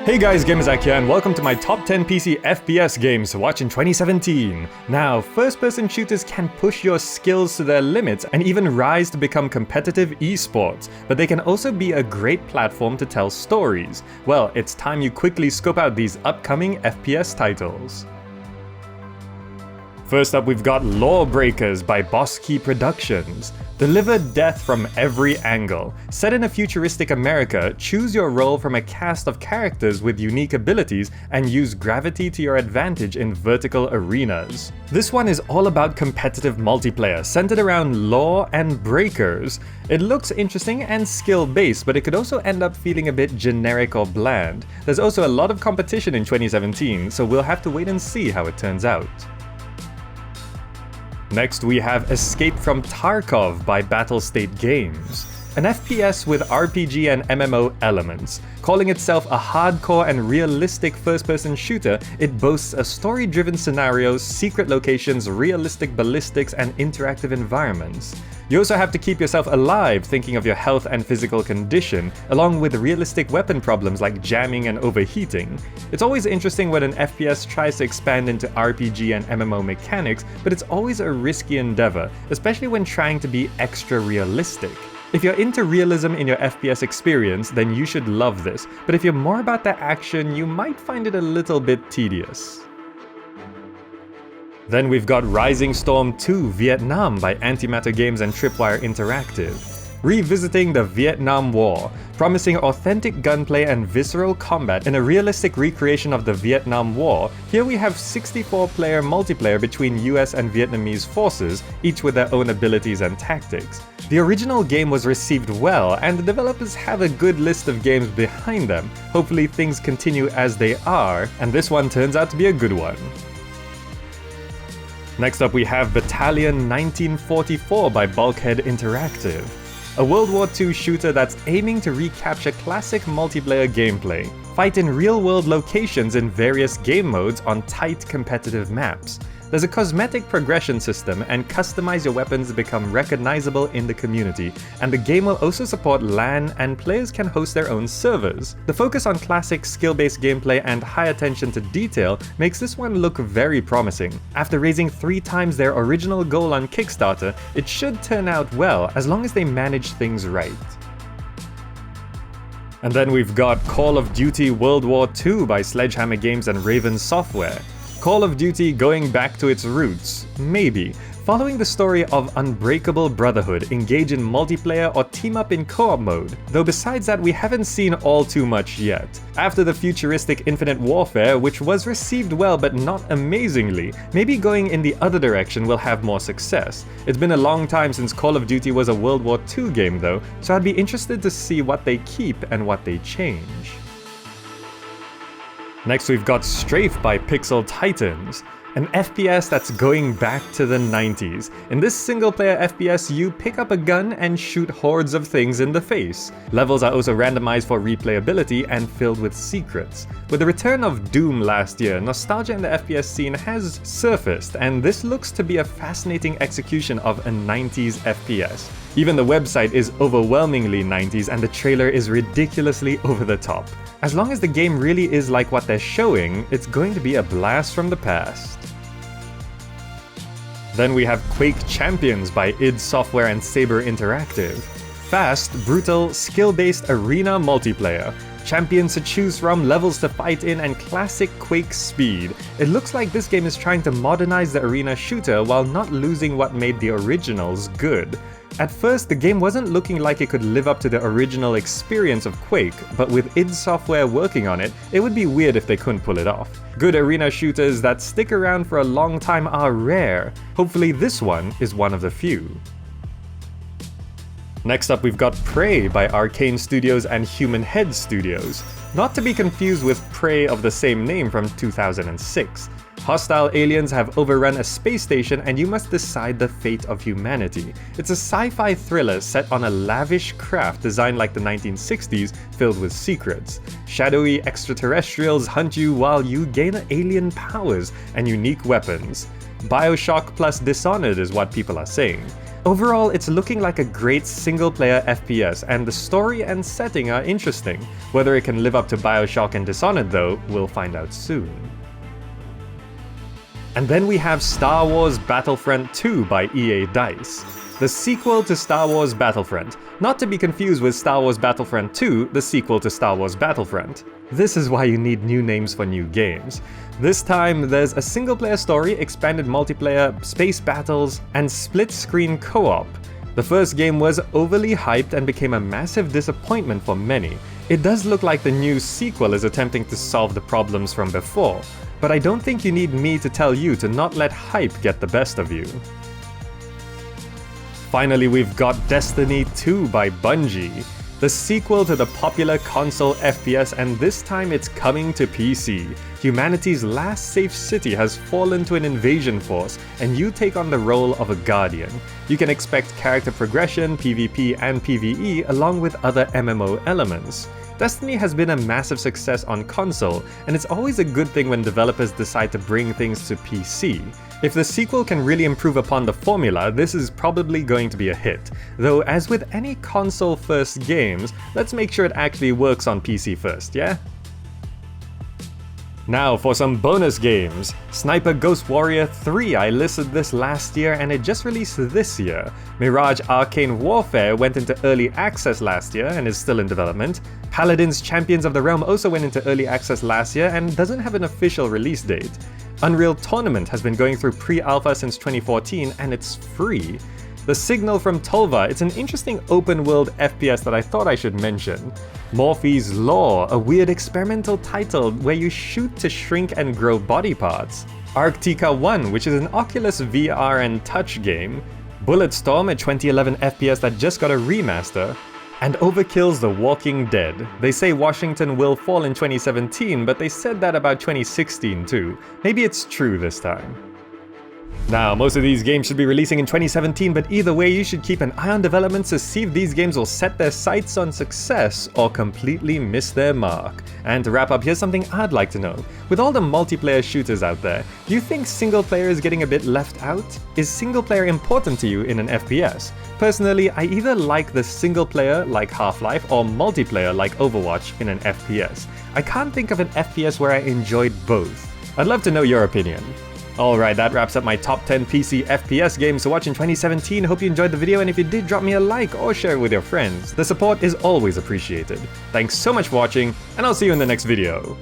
Hey guys, GamersZach here, and welcome to my top 10 PC FPS games to watch in 2017. Now, first-person shooters can push your skills to their limits and even rise to become competitive esports, but they can also be a great platform to tell stories. Well, it's time you quickly scope out these upcoming FPS titles. First up, we've got LawBreakers by Boss Key Productions. Deliver death from every angle. Set in a futuristic America, choose your role from a cast of characters with unique abilities and use gravity to your advantage in vertical arenas. This one is all about competitive multiplayer, centered around law and breakers. It looks interesting and skill-based, but it could also end up feeling a bit generic or bland. There's also a lot of competition in 2017, so we'll have to wait and see how it turns out. Next, we have Escape from Tarkov by Battlestate Games. An FPS with RPG and MMO elements. Calling itself a hardcore and realistic first-person shooter, it boasts a story-driven scenario, secret locations, realistic ballistics, and interactive environments. You also have to keep yourself alive, thinking of your health and physical condition, along with realistic weapon problems like jamming and overheating. It's always interesting when an FPS tries to expand into RPG and MMO mechanics, but it's always a risky endeavor, especially when trying to be extra realistic. If you're into realism in your FPS experience, then you should love this, but if you're more about the action, you might find it a little bit tedious. Then we've got Rising Storm 2 Vietnam by Antimatter Games and Tripwire Interactive. Revisiting the Vietnam War, promising authentic gunplay and visceral combat in a realistic recreation of the Vietnam War, here we have 64-player multiplayer between US and Vietnamese forces, each with their own abilities and tactics. The original game was received well, and the developers have a good list of games behind them. Hopefully things continue as they are, and this one turns out to be a good one. Next up we have Battalion 1944 by Bulkhead Interactive. A World War II shooter that's aiming to recapture classic multiplayer gameplay. Fight in real-world locations in various game modes on tight competitive maps. There's a cosmetic progression system, and customize your weapons to become recognizable in the community, and the game will also support LAN, and players can host their own servers. The focus on classic skill-based gameplay and high attention to detail makes this one look very promising. After raising 3 times their original goal on Kickstarter, it should turn out well as long as they manage things right. And then we've got Call of Duty World War II by Sledgehammer Games and Raven Software. Call of Duty going back to its roots? Maybe. Following the story of Unbreakable Brotherhood, engage in multiplayer or team up in co-op mode, though besides that we haven't seen all too much yet. After the futuristic Infinite Warfare, which was received well but not amazingly, maybe going in the other direction will have more success. It's been a long time since Call of Duty was a World War II game though, so I'd be interested to see what they keep and what they change. Next we've got Strafe by Pixel Titans, an FPS that's going back to the 90s. In this single-player FPS, you pick up a gun and shoot hordes of things in the face. Levels are also randomized for replayability and filled with secrets. With the return of Doom last year, nostalgia in the FPS scene has surfaced, and this looks to be a fascinating execution of a 90s FPS. Even the website is overwhelmingly 90s, and the trailer is ridiculously over the top. As long as the game really is like what they're showing, it's going to be a blast from the past. Then we have Quake Champions by id Software and Saber Interactive. Fast, brutal, skill-based arena multiplayer. Champions to choose from, levels to fight in, and classic Quake speed. It looks like this game is trying to modernize the arena shooter while not losing what made the originals good. At first, the game wasn't looking like it could live up to the original experience of Quake, but with id Software working on it, it would be weird if they couldn't pull it off. Good arena shooters that stick around for a long time are rare. Hopefully this one is one of the few. Next up we've got Prey by Arcane Studios and Human Head Studios. Not to be confused with Prey of the same name from 2006. Hostile aliens have overrun a space station and you must decide the fate of humanity. It's a sci-fi thriller set on a lavish craft designed like the 1960s, filled with secrets. Shadowy extraterrestrials hunt you while you gain alien powers and unique weapons. BioShock plus Dishonored is what people are saying. Overall, it's looking like a great single-player FPS, and the story and setting are interesting. Whether it can live up to BioShock and Dishonored though, we'll find out soon. And then we have Star Wars Battlefront 2 by EA DICE. The sequel to Star Wars Battlefront, not to be confused with Star Wars Battlefront 2, the sequel to Star Wars Battlefront. This is why you need new names for new games. This time, there's a single-player story, expanded multiplayer, space battles, and split-screen co-op. The first game was overly hyped and became a massive disappointment for many. It does look like the new sequel is attempting to solve the problems from before, but I don't think you need me to tell you to not let hype get the best of you. Finally, we've got Destiny 2 by Bungie, the sequel to the popular console FPS, and this time it's coming to PC. Humanity's last safe city has fallen to an invasion force, and you take on the role of a guardian. You can expect character progression, PvP and PvE, along with other MMO elements. Destiny has been a massive success on console, and it's always a good thing when developers decide to bring things to PC. If the sequel can really improve upon the formula, this is probably going to be a hit. Though, as with any console-first games, let's make sure it actually works on PC first, yeah? Now for some bonus games. Sniper Ghost Warrior 3, I listed this last year and it just released this year. Mirage Arcane Warfare went into early access last year and is still in development. Paladins Champions of the Realm also went into early access last year and doesn't have an official release date. Unreal Tournament has been going through pre-alpha since 2014 and it's free. The Signal from Tolva, it's an interesting open-world FPS that I thought I should mention. Morphe's Law, a weird experimental title where you shoot to shrink and grow body parts. Arctica 1, which is an Oculus VR and touch game. Bulletstorm, a 2011 FPS that just got a remaster. And Overkill's The Walking Dead. They say Washington will fall in 2017, but they said that about 2016 too. Maybe it's true this time. Now, most of these games should be releasing in 2017, but either way, you should keep an eye on developments to see if these games will set their sights on success or completely miss their mark. And to wrap up, here's something I'd like to know. With all the multiplayer shooters out there, do you think single player is getting a bit left out? Is single player important to you in an FPS? Personally, I either like the single player like Half-Life or multiplayer like Overwatch in an FPS. I can't think of an FPS where I enjoyed both. I'd love to know your opinion. Alright, that wraps up my top 10 PC FPS games to watch in 2017. Hope you enjoyed the video, and if you did, drop me a like or share it with your friends. The support is always appreciated. Thanks so much for watching, and I'll see you in the next video.